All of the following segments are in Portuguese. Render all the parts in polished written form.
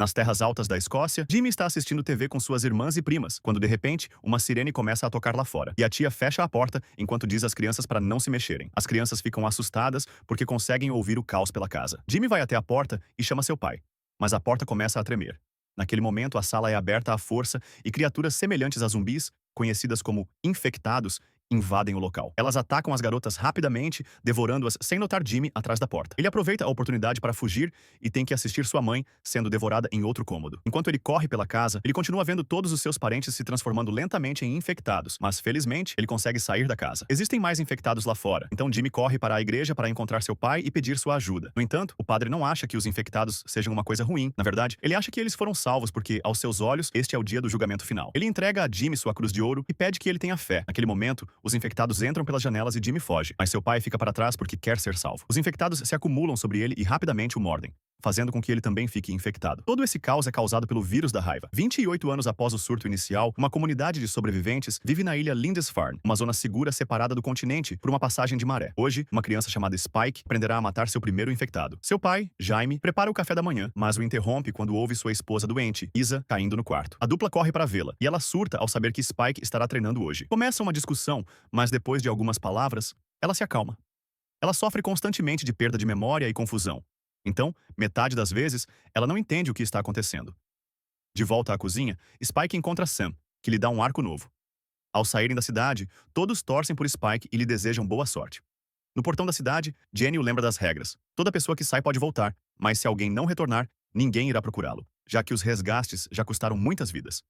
Nas terras altas da Escócia, Jimmy está assistindo TV com suas irmãs e primas, quando de repente, uma sirene começa a tocar lá fora. E a tia fecha a porta enquanto diz às crianças para não se mexerem. As crianças ficam assustadas porque conseguem ouvir o caos pela casa. Jimmy vai até a porta e chama seu pai, mas a porta começa a tremer. Naquele momento, a sala é aberta à força e criaturas semelhantes a zumbis, conhecidas como infectados, invadem o local. Elas atacam as garotas rapidamente, devorando-as sem notar Jimmy atrás da porta. Ele aproveita a oportunidade para fugir e tem que assistir sua mãe sendo devorada em outro cômodo. Enquanto ele corre pela casa, ele continua vendo todos os seus parentes se transformando lentamente em infectados, mas felizmente ele consegue sair da casa. Existem mais infectados lá fora, então Jimmy corre para a igreja para encontrar seu pai e pedir sua ajuda. No entanto, o padre não acha que os infectados sejam uma coisa ruim. Na verdade, ele acha que eles foram salvos porque, aos seus olhos, este é o dia do julgamento final. Ele entrega a Jimmy sua cruz de ouro e pede que ele tenha fé. Naquele momento, os infectados entram pelas janelas e Jimmy foge, mas seu pai fica para trás porque quer ser salvo. Os infectados se acumulam sobre ele e rapidamente o mordem, fazendo com que ele também fique infectado. Todo esse caos é causado pelo vírus da raiva. 28 anos após o surto inicial, uma comunidade de sobreviventes vive na ilha Lindisfarne, uma zona segura separada do continente por uma passagem de maré. Hoje, uma criança chamada Spike aprenderá a matar seu primeiro infectado. Seu pai, Jaime, prepara o café da manhã, mas o interrompe quando ouve sua esposa doente, Isa, caindo no quarto. A dupla corre para vê-la, e ela surta ao saber que Spike estará treinando hoje. Começa uma discussão, mas depois de algumas palavras, ela se acalma. Ela sofre constantemente de perda de memória e confusão. Então, metade das vezes, ela não entende o que está acontecendo. De volta à cozinha, Spike encontra Sam, que lhe dá um arco novo. Ao saírem da cidade, todos torcem por Spike e lhe desejam boa sorte. No portão da cidade, Jenny o lembra das regras. Toda pessoa que sai pode voltar, mas se alguém não retornar, ninguém irá procurá-lo, já que os resgates já custaram muitas vidas.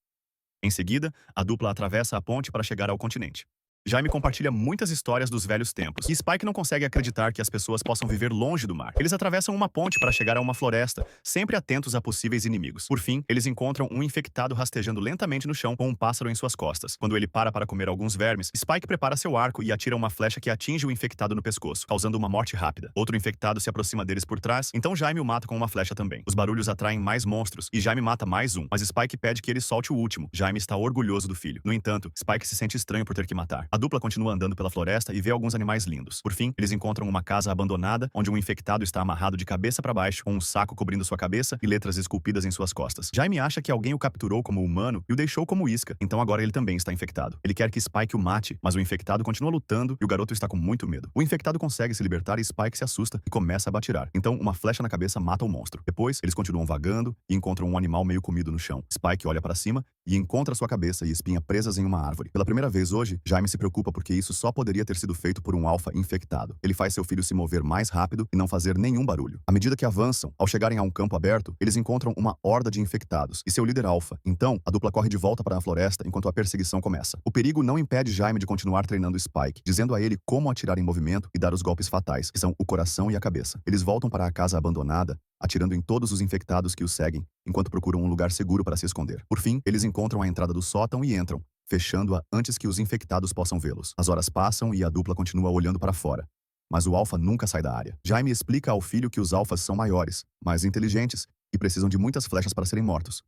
Em seguida, a dupla atravessa a ponte para chegar ao continente. Jaime compartilha muitas histórias dos velhos tempos, e Spike não consegue acreditar que as pessoas possam viver longe do mar. Eles atravessam uma ponte para chegar a uma floresta, sempre atentos a possíveis inimigos. Por fim, eles encontram um infectado rastejando lentamente no chão com um pássaro em suas costas. Quando ele para comer alguns vermes, Spike prepara seu arco e atira uma flecha que atinge o infectado no pescoço, causando uma morte rápida. Outro infectado se aproxima deles por trás, então Jaime o mata com uma flecha também. Os barulhos atraem mais monstros, e Jaime mata mais um, mas Spike pede que ele solte o último. Jaime está orgulhoso do filho. No entanto, Spike se sente estranho por ter que matar. A dupla continua andando pela floresta e vê alguns animais lindos. Por fim, eles encontram uma casa abandonada, onde um infectado está amarrado de cabeça para baixo, com um saco cobrindo sua cabeça e letras esculpidas em suas costas. Jaime acha que alguém o capturou como humano e o deixou como isca, então agora ele também está infectado. Ele quer que Spike o mate, mas o infectado continua lutando e o garoto está com muito medo. O infectado consegue se libertar e Spike se assusta e começa a atirar. Então, uma flecha na cabeça mata o monstro. Depois, eles continuam vagando e encontram um animal meio comido no chão. Spike olha para cima e encontra sua cabeça e espinha presas em uma árvore. Pela primeira vez hoje, Jaime se preocupa porque isso só poderia ter sido feito por um alfa infectado. Ele faz seu filho se mover mais rápido e não fazer nenhum barulho. À medida que avançam, ao chegarem a um campo aberto, eles encontram uma horda de infectados e seu líder alfa. Então, a dupla corre de volta para a floresta enquanto a perseguição começa. O perigo não impede Jaime de continuar treinando Spike, dizendo a ele como atirar em movimento e dar os golpes fatais, que são o coração e a cabeça. Eles voltam para a casa abandonada, atirando em todos os infectados que os seguem, enquanto procuram um lugar seguro para se esconder. Por fim, eles encontram a entrada do sótão e entram, fechando-a antes que os infectados possam vê-los. As horas passam e a dupla continua olhando para fora. Mas o alfa nunca sai da área. Jaime explica ao filho que os alfas são maiores, mais inteligentes e precisam de muitas flechas para serem mortos.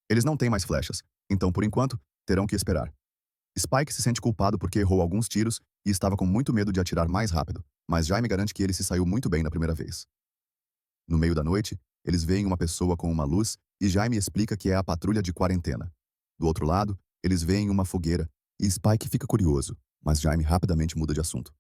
Eles não têm mais flechas, então, por enquanto, terão que esperar. Spike se sente culpado porque errou alguns tiros e estava com muito medo de atirar mais rápido, mas Jaime garante que ele se saiu muito bem na primeira vez. No meio da noite, eles veem uma pessoa com uma luz e Jaime explica que é a patrulha de quarentena. Do outro lado, eles veem uma fogueira e Spike fica curioso, mas Jaime rapidamente muda de assunto.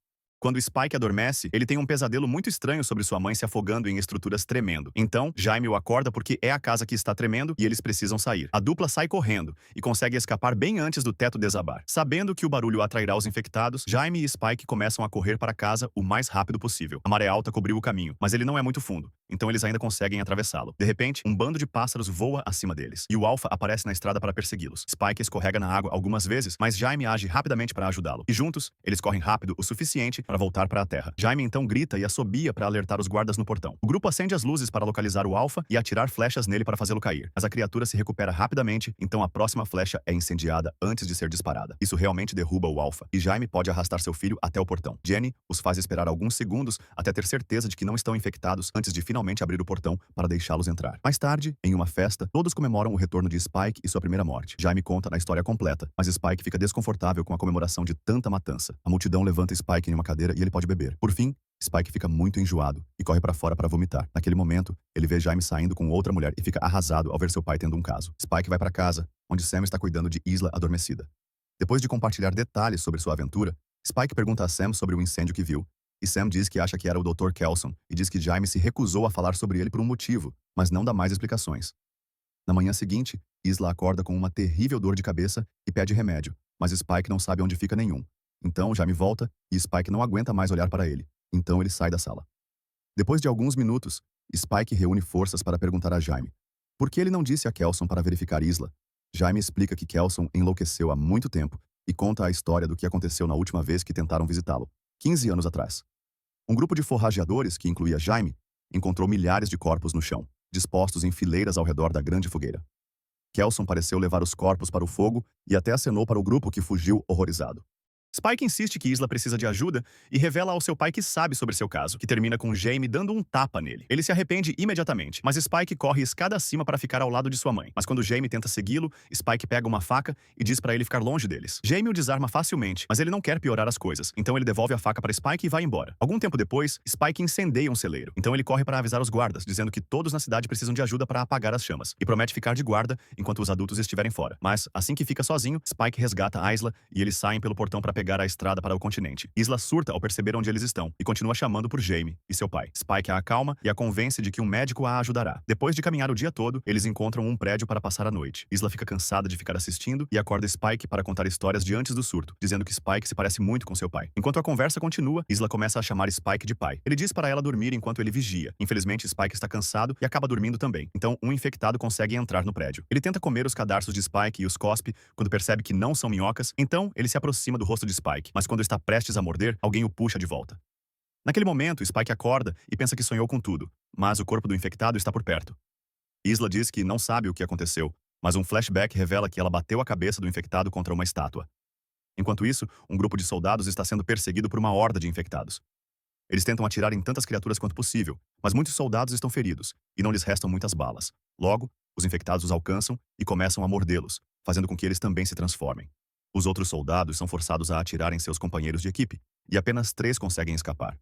Quando Spike adormece, ele tem um pesadelo muito estranho sobre sua mãe se afogando em estruturas tremendo. Então, Jaime o acorda porque é a casa que está tremendo e eles precisam sair. A dupla sai correndo e consegue escapar bem antes do teto desabar. Sabendo que o barulho atrairá os infectados, Jaime e Spike começam a correr para casa o mais rápido possível. A maré alta cobriu o caminho, mas ele não é muito fundo, então eles ainda conseguem atravessá-lo. De repente, um bando de pássaros voa acima deles, e o alfa aparece na estrada para persegui-los. Spike escorrega na água algumas vezes, mas Jaime age rapidamente para ajudá-lo. E juntos, eles correm rápido o suficiente para voltar para a terra. Jaime então grita e assobia para alertar os guardas no portão. O grupo acende as luzes para localizar o alfa e atirar flechas nele para fazê-lo cair. Mas a criatura se recupera rapidamente, então a próxima flecha é incendiada antes de ser disparada. Isso realmente derruba o alfa, e Jaime pode arrastar seu filho até o portão. Jenny os faz esperar alguns segundos até ter certeza de que não estão infectados antes de finalmente abrir o portão para deixá-los entrar. Mais tarde, em uma festa, todos comemoram o retorno de Spike e sua primeira morte. Jaime conta a história completa, mas Spike fica desconfortável com a comemoração de tanta matança. A multidão levanta Spike em uma cadeira geladeira e ele pode beber. Por fim, Spike fica muito enjoado e corre para fora para vomitar. Naquele momento, ele vê Jaime saindo com outra mulher e fica arrasado ao ver seu pai tendo um caso. Spike vai para casa, onde Sam está cuidando de Isla adormecida. Depois de compartilhar detalhes sobre sua aventura, Spike pergunta a Sam sobre o incêndio que viu, e Sam diz que acha que era o Dr. Kelson e diz que Jaime se recusou a falar sobre ele por um motivo, mas não dá mais explicações. Na manhã seguinte, Isla acorda com uma terrível dor de cabeça e pede remédio, mas Spike não sabe onde fica nenhum. Então, Jaime volta e Spike não aguenta mais olhar para ele. Então ele sai da sala. Depois de alguns minutos, Spike reúne forças para perguntar a Jaime por que ele não disse a Kelson para verificar Isla. Jaime explica que Kelson enlouqueceu há muito tempo e conta a história do que aconteceu na última vez que tentaram visitá-lo, 15 anos atrás. Um grupo de forrageadores, que incluía Jaime, encontrou milhares de corpos no chão, dispostos em fileiras ao redor da grande fogueira. Kelson pareceu levar os corpos para o fogo e até acenou para o grupo, que fugiu horrorizado. Spike insiste que Isla precisa de ajuda e revela ao seu pai que sabe sobre seu caso, que termina com Jaime dando um tapa nele. Ele se arrepende imediatamente, mas Spike corre escada acima para ficar ao lado de sua mãe. Mas quando Jaime tenta segui-lo, Spike pega uma faca e diz para ele ficar longe deles. Jaime o desarma facilmente, mas ele não quer piorar as coisas, então ele devolve a faca para Spike e vai embora. Algum tempo depois, Spike incendeia um celeiro, então ele corre para avisar os guardas, dizendo que todos na cidade precisam de ajuda para apagar as chamas, e promete ficar de guarda enquanto os adultos estiverem fora. Mas, assim que fica sozinho, Spike resgata Isla e eles saem pelo portão para pegar a estrada para o continente. Isla surta ao perceber onde eles estão e continua chamando por Jaime e seu pai. Spike a acalma e a convence de que um médico a ajudará. Depois de caminhar o dia todo, eles encontram um prédio para passar a noite. Isla fica cansada de ficar assistindo e acorda Spike para contar histórias de antes do surto, dizendo que Spike se parece muito com seu pai. Enquanto a conversa continua, Isla começa a chamar Spike de pai. Ele diz para ela dormir enquanto ele vigia. Infelizmente, Spike está cansado e acaba dormindo também. Então, um infectado consegue entrar no prédio. Ele tenta comer os cadarços de Spike e os cospe quando percebe que não são minhocas. Então, ele se aproxima do rosto de Spike, mas quando está prestes a morder, alguém o puxa de volta. Naquele momento, Spike acorda e pensa que sonhou com tudo, mas o corpo do infectado está por perto. Isla diz que não sabe o que aconteceu, mas um flashback revela que ela bateu a cabeça do infectado contra uma estátua. Enquanto isso, um grupo de soldados está sendo perseguido por uma horda de infectados. Eles tentam atirar em tantas criaturas quanto possível, mas muitos soldados estão feridos, e não lhes restam muitas balas. Logo, os infectados os alcançam e começam a mordê-los, fazendo com que eles também se transformem. Os outros soldados são forçados a atirar em seus companheiros de equipe, e apenas 3 conseguem escapar.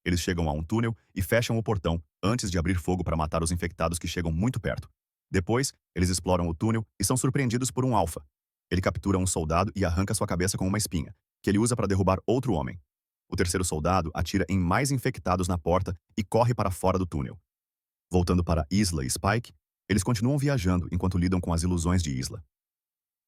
Eles chegam a um túnel e fecham o portão antes de abrir fogo para matar os infectados que chegam muito perto. Depois, eles exploram o túnel e são surpreendidos por um alfa. Ele captura um soldado e arranca sua cabeça com uma espinha, que ele usa para derrubar outro homem. O terceiro soldado atira em mais infectados na porta e corre para fora do túnel. Voltando para Isla e Spike, eles continuam viajando enquanto lidam com as ilusões de Isla.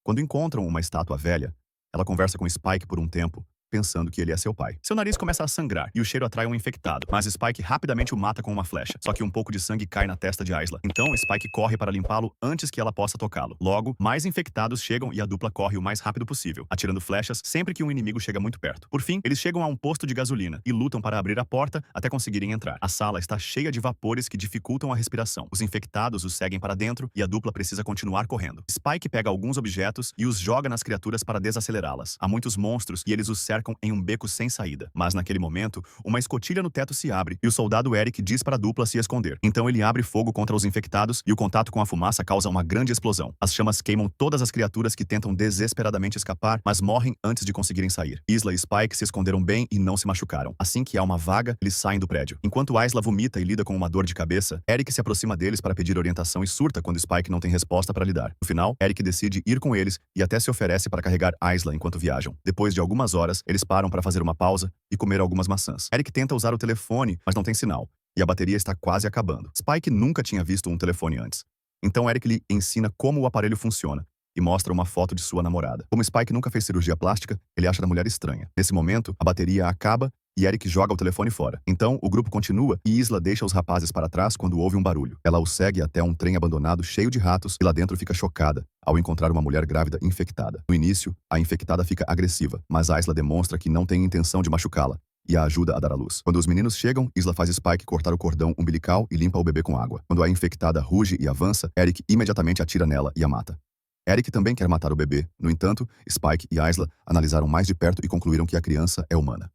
Quando encontram uma estátua velha, ela conversa com Spike por um tempo, pensando que ele é seu pai. Seu nariz começa a sangrar e o cheiro atrai um infectado, mas Spike rapidamente o mata com uma flecha. Só que um pouco de sangue cai na testa de Isla. Então Spike corre para limpá-lo antes que ela possa tocá-lo. Logo, mais infectados chegam e a dupla corre o mais rápido possível, atirando flechas sempre que um inimigo chega muito perto. Por fim, eles chegam a um posto de gasolina e lutam para abrir a porta até conseguirem entrar. A sala está cheia de vapores que dificultam a respiração. Os infectados os seguem para dentro e a dupla precisa continuar correndo. Spike pega alguns objetos e os joga nas criaturas para desacelerá-las. Há muitos monstros e eles os cercam em um beco sem saída. Mas naquele momento, uma escotilha no teto se abre e o soldado Eric diz para a dupla se esconder. Então ele abre fogo contra os infectados e o contato com a fumaça causa uma grande explosão. As chamas queimam todas as criaturas que tentam desesperadamente escapar, mas morrem antes de conseguirem sair. Isla e Spike se esconderam bem e não se machucaram. Assim que há uma vaga, eles saem do prédio. Enquanto Isla vomita e lida com uma dor de cabeça, Eric se aproxima deles para pedir orientação e surta quando Spike não tem resposta para lhe dar. No final, Eric decide ir com eles e até se oferece para carregar Isla enquanto viajam. Depois de algumas horas, eles param para fazer uma pausa e comer algumas maçãs. Eric tenta usar o telefone, mas não tem sinal, e a bateria está quase acabando. Spike nunca tinha visto um telefone antes. Então Eric lhe ensina como o aparelho funciona e mostra uma foto de sua namorada. Como Spike nunca fez cirurgia plástica, ele acha a mulher estranha. Nesse momento, a bateria acaba e Eric joga o telefone fora. Então, o grupo continua e Isla deixa os rapazes para trás quando ouve um barulho. Ela o segue até um trem abandonado cheio de ratos e lá dentro fica chocada ao encontrar uma mulher grávida infectada. No início, a infectada fica agressiva, mas Isla demonstra que não tem intenção de machucá-la e a ajuda a dar à luz. Quando os meninos chegam, Isla faz Spike cortar o cordão umbilical e limpa o bebê com água. Quando a infectada ruge e avança, Eric imediatamente atira nela e a mata. Eric também quer matar o bebê. No entanto, Spike e Isla analisaram mais de perto e concluíram que a criança é humana.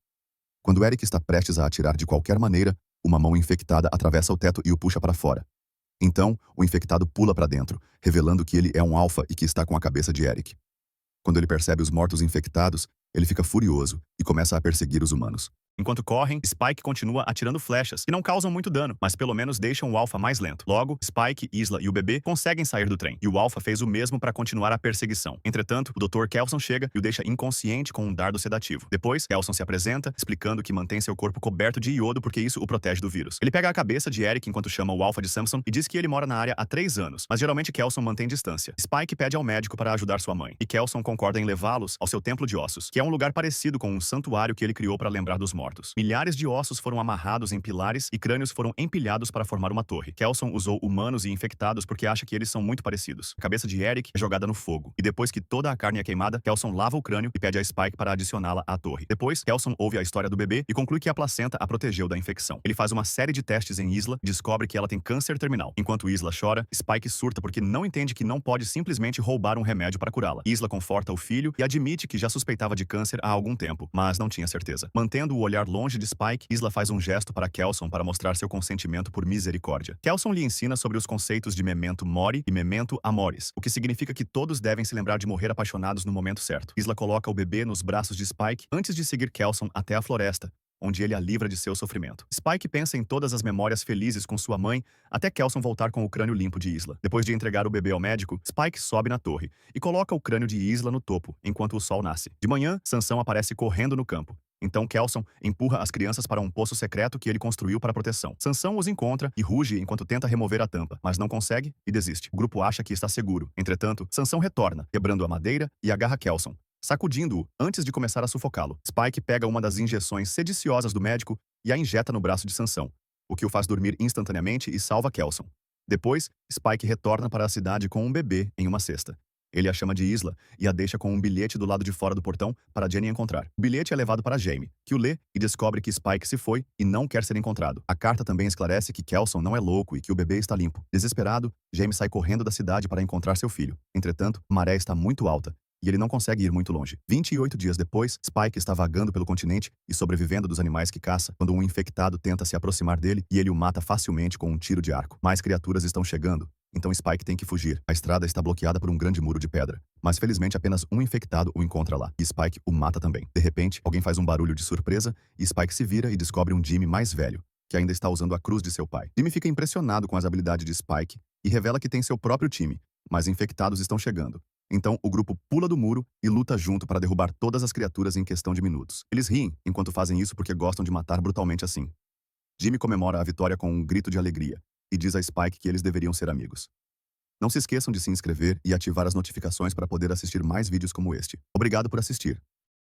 Quando Eric está prestes a atirar de qualquer maneira, uma mão infectada atravessa o teto e o puxa para fora. Então, o infectado pula para dentro, revelando que ele é um alfa e que está com a cabeça de Eric. Quando ele percebe os mortos infectados, ele fica furioso e começa a perseguir os humanos. Enquanto correm, Spike continua atirando flechas, que não causam muito dano, mas pelo menos deixam o Alpha mais lento. Logo, Spike, Isla e o bebê conseguem sair do trem, e o Alpha fez o mesmo para continuar a perseguição. Entretanto, o Dr. Kelson chega e o deixa inconsciente com um dardo sedativo. Depois, Kelson se apresenta, explicando que mantém seu corpo coberto de iodo porque isso o protege do vírus. Ele pega a cabeça de Eric enquanto chama o Alpha de Samson e diz que ele mora na área há 3 anos, mas geralmente Kelson mantém distância. Spike pede ao médico para ajudar sua mãe, e Kelson concorda em levá-los ao seu templo de ossos, que é um lugar parecido com um santuário que ele criou para lembrar dos mortos. Milhares de ossos foram amarrados em pilares e crânios foram empilhados para formar uma torre. Kelson usou humanos e infectados porque acha que eles são muito parecidos. A cabeça de Eric é jogada no fogo, e depois que toda a carne é queimada, Kelson lava o crânio e pede a Spike para adicioná-la à torre. Depois, Kelson ouve a história do bebê e conclui que a placenta a protegeu da infecção. Ele faz uma série de testes em Isla e descobre que ela tem câncer terminal. Enquanto Isla chora, Spike surta porque não entende que não pode simplesmente roubar um remédio para curá-la. Isla conforta o filho e admite que já suspeitava de câncer há algum tempo, mas não tinha certeza. Mantendo o olhar longe de Spike, Isla faz um gesto para Kelson para mostrar seu consentimento por misericórdia. Kelson lhe ensina sobre os conceitos de memento mori e memento amoris, o que significa que todos devem se lembrar de morrer apaixonados no momento certo. Isla coloca o bebê nos braços de Spike antes de seguir Kelson até a floresta, onde ele a livra de seu sofrimento. Spike pensa em todas as memórias felizes com sua mãe, até Kelson voltar com o crânio limpo de Isla. Depois de entregar o bebê ao médico, Spike sobe na torre e coloca o crânio de Isla no topo, enquanto o sol nasce. De manhã, Sansão aparece correndo no campo. Então Kelson empurra as crianças para um poço secreto que ele construiu para proteção. Sansão os encontra e ruge enquanto tenta remover a tampa, mas não consegue e desiste. O grupo acha que está seguro. Entretanto, Sansão retorna, quebrando a madeira e agarra Kelson, sacudindo-o antes de começar a sufocá-lo. Spike pega uma das injeções sediciosas do médico e a injeta no braço de Sansão, o que o faz dormir instantaneamente e salva Kelson. Depois, Spike retorna para a cidade com um bebê em uma cesta. Ele a chama de Isla e a deixa com um bilhete do lado de fora do portão para Jenny encontrar. O bilhete é levado para Jamie, que o lê e descobre que Spike se foi e não quer ser encontrado. A carta também esclarece que Kelson não é louco e que o bebê está limpo. Desesperado, Jamie sai correndo da cidade para encontrar seu filho. Entretanto, a maré está muito alta e ele não consegue ir muito longe. 28 dias depois, Spike está vagando pelo continente e sobrevivendo dos animais que caça, quando um infectado tenta se aproximar dele e ele o mata facilmente com um tiro de arco. Mais criaturas estão chegando, então Spike tem que fugir. A estrada está bloqueada por um grande muro de pedra, mas felizmente apenas um infectado o encontra lá, e Spike o mata também. De repente, alguém faz um barulho de surpresa e Spike se vira e descobre um Jimmy mais velho, que ainda está usando a cruz de seu pai. Jimmy fica impressionado com as habilidades de Spike e revela que tem seu próprio time, mas infectados estão chegando. Então, o grupo pula do muro e luta junto para derrubar todas as criaturas em questão de minutos. Eles riem enquanto fazem isso porque gostam de matar brutalmente assim. Jimmy comemora a vitória com um grito de alegria e diz a Spike que eles deveriam ser amigos. Não se esqueçam de se inscrever e ativar as notificações para poder assistir mais vídeos como este. Obrigado por assistir.